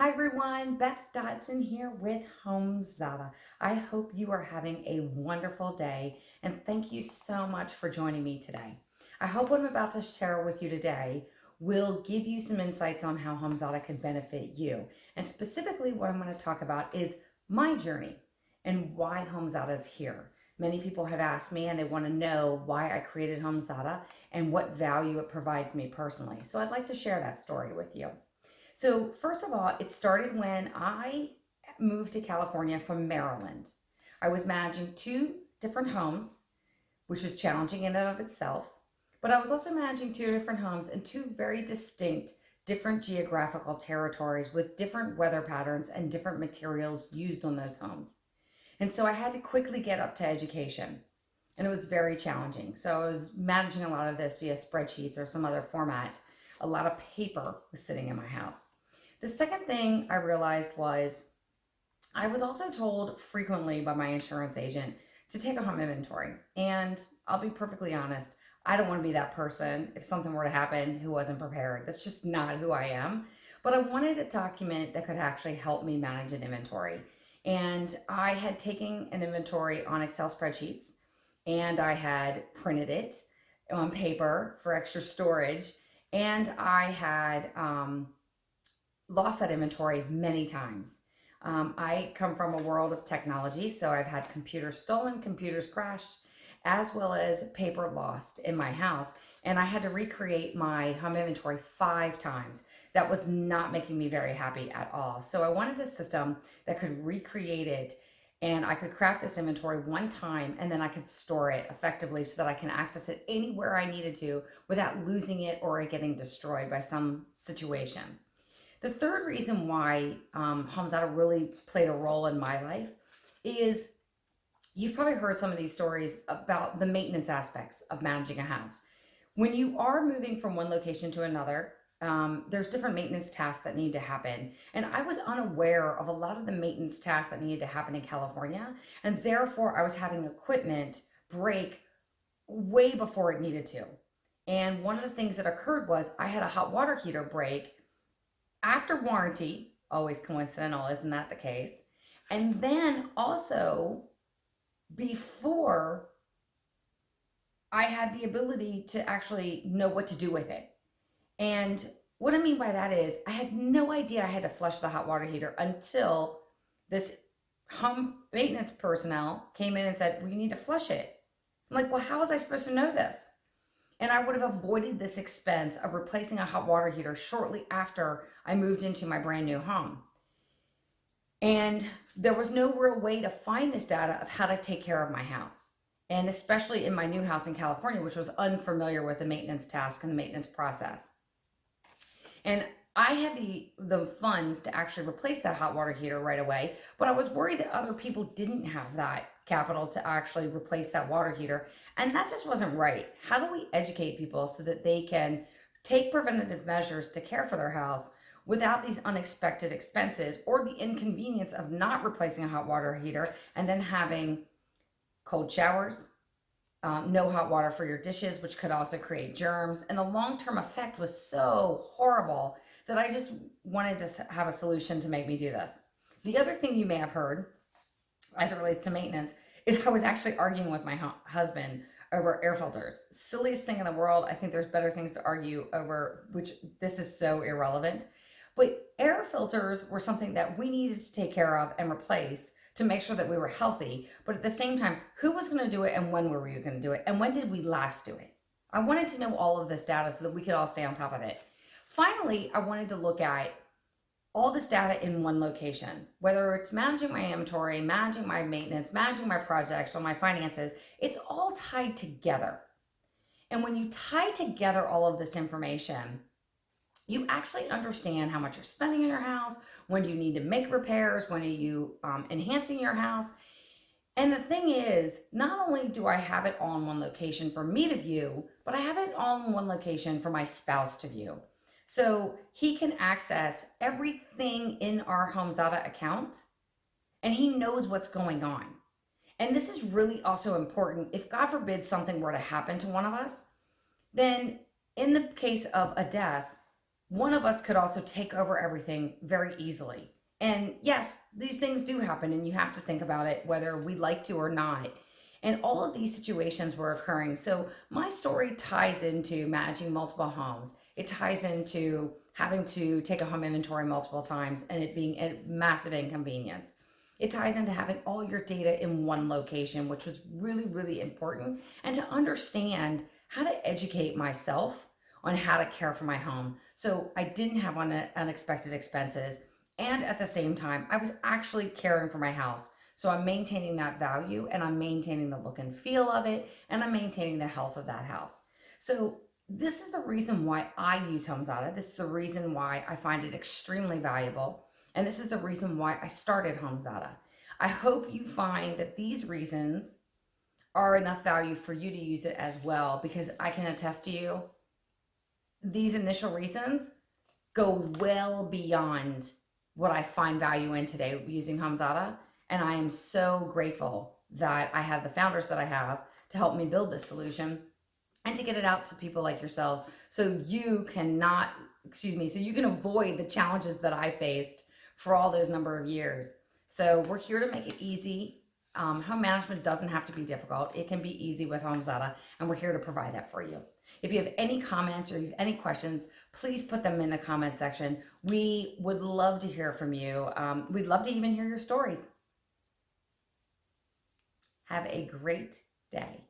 Hi everyone, Beth Dodson here with HomeZada. I hope you are having a wonderful day and thank you so much for joining me today. I hope what I'm about to share with you today will give you some insights on how HomeZada could benefit you. And specifically what I'm going to talk about is my journey and why HomeZada is here. Many people have asked me and they want to know why I created HomeZada and what value it provides me personally. So I'd like to share that story with you. So, first of all, it started when I moved to California from Maryland. I was managing two different homes, which was challenging in and of itself, but I was also managing two different homes in two very distinct, different geographical territories with different weather patterns and different materials used on those homes. And so I had to quickly get up to education, and it was very challenging. So I was managing a lot of this via spreadsheets or some other format. A lot of paper was sitting in my house. The second thing I realized was I was also told frequently by my insurance agent to take a home inventory. And I'll be perfectly honest, I don't want to be that person if something were to happen who wasn't prepared. That's just not who I am. But I wanted a document that could actually help me manage an inventory. And I had taken an inventory on Excel spreadsheets and I had printed it on paper for extra storage. And I had lost that inventory many times. I come from a world of technology, so I've had computers stolen, computers crashed, as well as paper lost in my house. And I had to recreate my home inventory 5 times. That was not making me very happy at all. So I wanted a system that could recreate it and I could craft this inventory one time and then I could store it effectively so that I can access it anywhere I needed to without losing it or it getting destroyed by some situation. The third reason why HomeZada really played a role in my life is you've probably heard some of these stories about the maintenance aspects of managing a house. When you are moving from one location to another, there's different maintenance tasks that need to happen. And I was unaware of a lot of the maintenance tasks that needed to happen in California. And therefore, I was having equipment break way before it needed to. And one of the things that occurred was I had a hot water heater break after warranty, always coincidental, isn't that the case? And then also before I had the ability to actually know what to do with it. And what I mean by that is I had no idea I had to flush the hot water heater until this home maintenance personnel came in and said, well, you need to flush it. I'm like, well, how was I supposed to know this? And I would have avoided this expense of replacing a hot water heater shortly after I moved into my brand new home. And there was no real way to find this data of how to take care of my house. And especially in my new house in California, which was unfamiliar with the maintenance task and the maintenance process. And I had the funds to actually replace that hot water heater right away, but I was worried that other people didn't have that capital to actually replace that water heater. And that just wasn't right. How do we educate people so that they can take preventative measures to care for their house without these unexpected expenses or the inconvenience of not replacing a hot water heater and then having cold showers, no hot water for your dishes, which could also create germs. And the long-term effect was so horrible that I just wanted to have a solution to make me do this. The other thing you may have heard as it relates to maintenance is I was actually arguing with my husband over air filters. Silliest thing in the world. I think there's better things to argue over, which this is so irrelevant. But air filters were something that we needed to take care of and replace to make sure that we were healthy. But at the same time, who was going to do it and when were we going to do it? And when did we last do it? I wanted to know all of this data so that we could all stay on top of it. Finally, I wanted to look at all this data in one location, whether it's managing my inventory, managing my maintenance, managing my projects or my finances, it's all tied together. And when you tie together all of this information, you actually understand how much you're spending in your house, when you need to make repairs, when are you enhancing your house. And the thing is, not only do I have it all in one location for me to view, but I have it all in one location for my spouse to view. So he can access everything in our HomeZada account and he knows what's going on. And this is really also important. If God forbid something were to happen to one of us, then in the case of a death, one of us could also take over everything very easily. And yes, these things do happen, and you have to think about it whether we like to or not. And all of these situations were occurring. So my story ties into managing multiple homes. It ties into having to take a home inventory multiple times and it being a massive inconvenience. It ties into having all your data in one location, which was really, really important, and to understand how to educate myself on how to care for my home. So I didn't have unexpected expenses. And at the same time, I was actually caring for my house. So I'm maintaining that value and I'm maintaining the look and feel of it and I'm maintaining the health of that house. So this is the reason why I use HomeZada. This is the reason why I find it extremely valuable. And this is the reason why I started HomeZada. I hope you find that these reasons are enough value for you to use it as well, because I can attest to you, these initial reasons go well beyond what I find value in today using HomeZada. And I am so grateful that I have the founders that I have to help me build this solution and to get it out to people like yourselves so you cannot, so you can avoid the challenges that I faced for all those number of years. So we're here to make it easy. Home management doesn't have to be difficult. It can be easy with HomeZada, and we're here to provide that for you. If you have any comments or you have any questions, please put them in the comment section. We would love to hear from you. We'd love to even hear your stories. Have a great day.